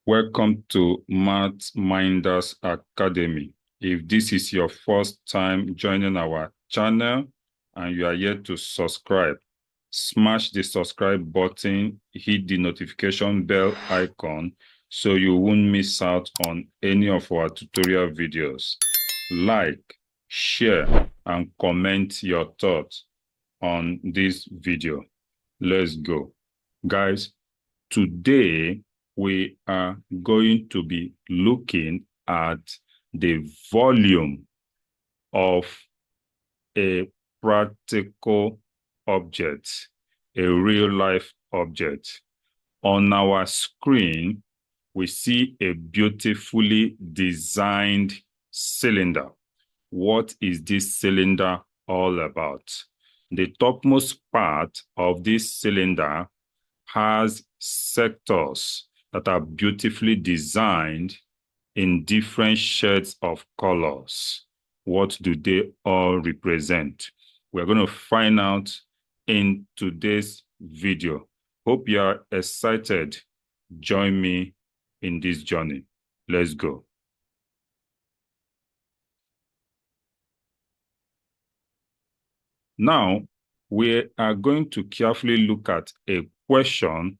Welcome to Math Minders Academy. If this is your first time joining our channel and you are yet to subscribe, smash the subscribe button, hit the notification bell icon so you won't miss out on any of our tutorial videos. Like, share, and comment your thoughts on this video. Let's go. Guys, today we are going to be looking at the volume of a practical object, a real-life object. On our screen, we see a beautifully designed cylinder. What is this cylinder all about? The topmost part of this cylinder has sectors that are beautifully designed in different shades of colors. What do they all represent? We're going to find out in today's video. Hope you are excited. Join me in this journey. Let's go. Now, we are going to carefully look at a question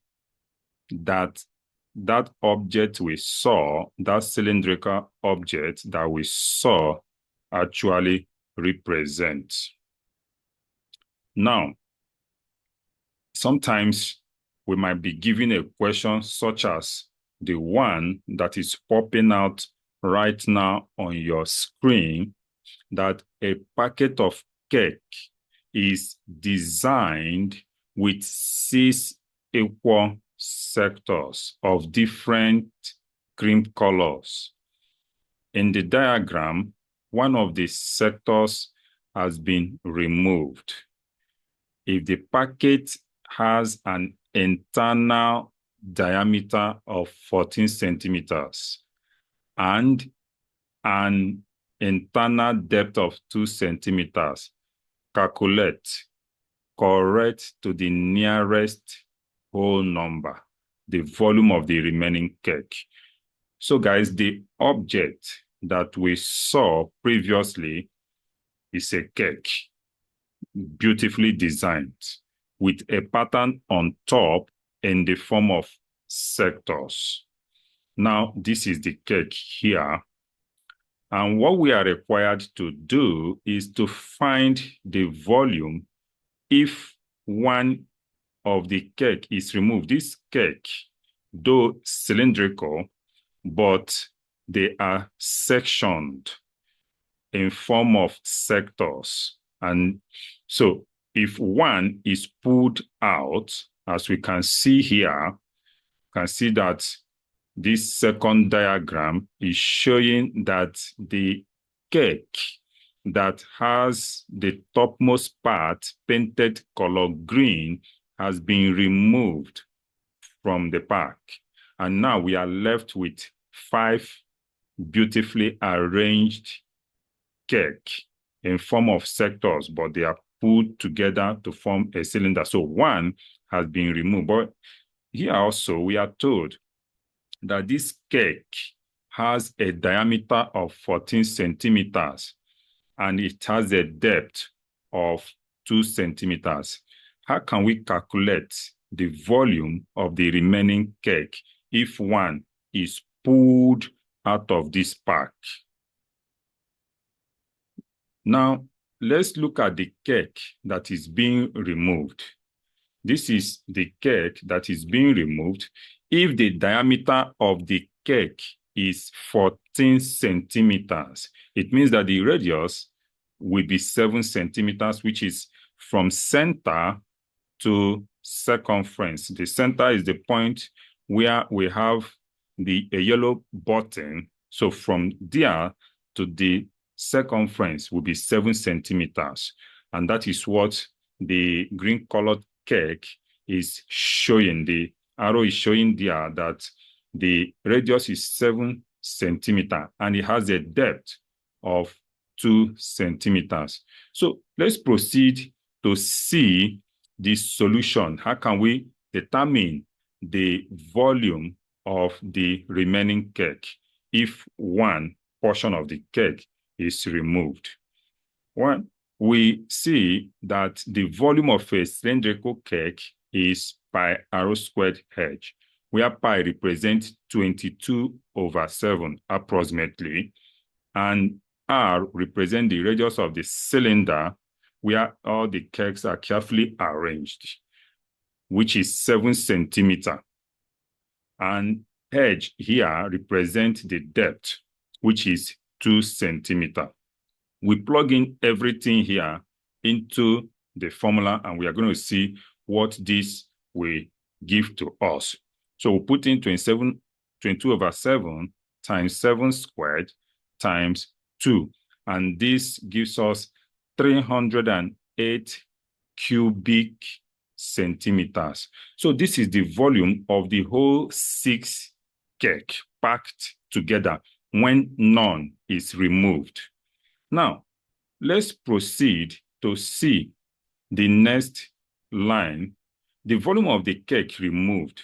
that object we saw, that cylindrical object that we saw actually represents. Now, sometimes we might be given a question such as the one that is popping out right now on your screen, that a packet of cake is designed with 6 equal sectors of different cream colors. In the diagram, one of the sectors has been removed. If the packet has an internal diameter of 14 centimeters and an internal depth of 2 centimeters, calculate correct to the nearest whole number the volume of the remaining cake. So guys, the object that we saw previously is a cake, beautifully designed with a pattern on top in the form of sectors. Now, this is the cake here. And what we are required to do is to find the volume if one of the cake is removed. This cake, though cylindrical, but they are sectioned in form of sectors. And so if one is pulled out, as we can see here, can see that this second diagram is showing that the cake that has the topmost part painted color green has been removed from the pack. And now we are left with 5 beautifully arranged cake in form of sectors, but they are put together to form a cylinder. So one has been removed. But here also we are told that this cake has a diameter of 14 centimeters and it has a depth of 2 centimeters. How can we calculate the volume of the remaining cake if one is pulled out of this pack? Now, let's look at the cake that is being removed. This is the cake that is being removed. If the diameter of the cake is 14 centimeters, it means that the radius will be 7 centimeters, which is from center to circumference. The center is the point where we have a yellow button. So from there to the circumference will be 7 centimeters. And that is what the green colored cake is showing. The arrow is showing there that the radius is 7 centimeters and it has a depth of 2 centimeters. So let's proceed to see the solution. How can we determine the volume of the remaining cake if one portion of the cake is removed? Well, we see that the volume of a cylindrical cake is pi r squared h, where pi represents 22/7 approximately, and r represents the radius of the cylinder where all the cakes are carefully arranged, which is 7 centimeters. And h here represents the depth, which is 2 centimeters. We plug in everything here into the formula, and we are going to see what this will give to us. So we'll put in 22/7 times 7 squared times 2. And this gives us 308 cubic centimeters. So this is the volume of the whole 6 cake packed together when none is removed. Now, let's proceed to see the next line. The volume of the cake removed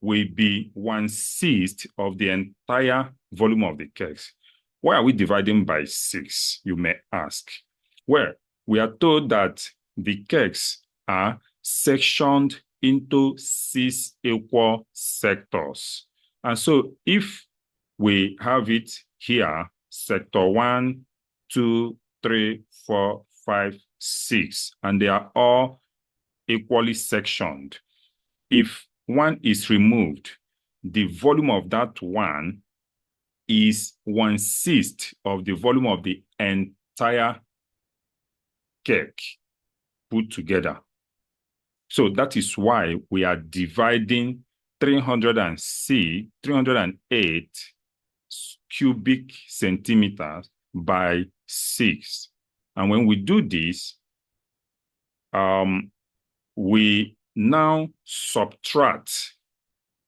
will be 1/6 of the entire volume of the cakes. Why are we dividing by 6, you may ask? Well, we are told that the cakes are sectioned into 6 equal sectors. And so if we have it here, sector 1, 2, 3, 4, 5, 6, and they are all equally sectioned. If one is removed, the volume of that one is 1/6 of the volume of the entire cake put together. So that is why we are dividing 308 cubic centimeters by 6. And when we do this, we now subtract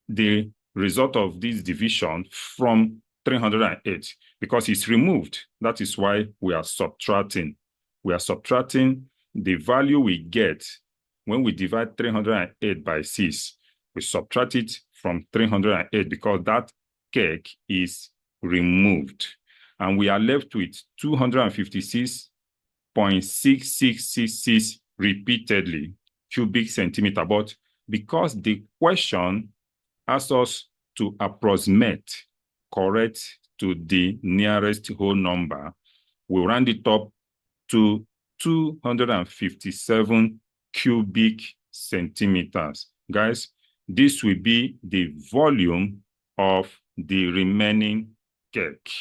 the result of this division from 308 because it's removed. That is why we are subtracting. We are subtracting the value we get when we divide 308 by 6. We subtract it from 308 because that cake is removed. And we are left with 256.6666 repeatedly cubic centimeter. But because the question asks us to approximate correct to the nearest whole number, we round it up to 257 cubic centimeters. Guys, this will be the volume of the remaining cake.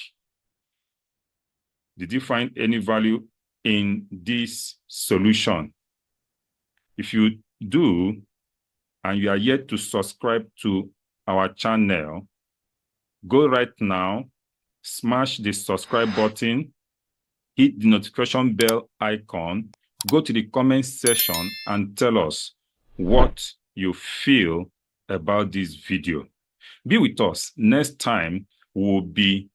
Did you find any value in this solution? If you do, and you are yet to subscribe to our channel, go right now, smash the subscribe button, hit the notification bell icon, go to the comment section and tell us what you feel about this video. Be with us. Next time, we'll be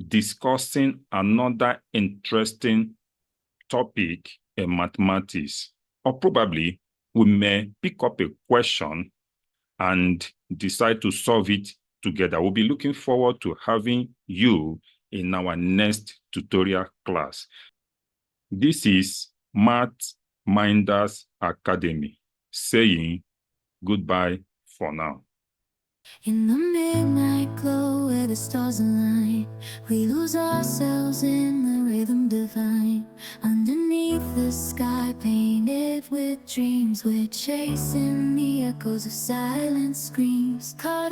discussing another interesting topic in mathematics. Or probably we may pick up a question and decide to solve it together. We'll be looking forward to having you in our next tutorial class. This is Math Minders Academy saying goodbye for now. In the midnight glow where the stars align, we lose ourselves in the rhythm divine. Underneath the sky painted with dreams, we're chasing the echoes of silent screams. Caught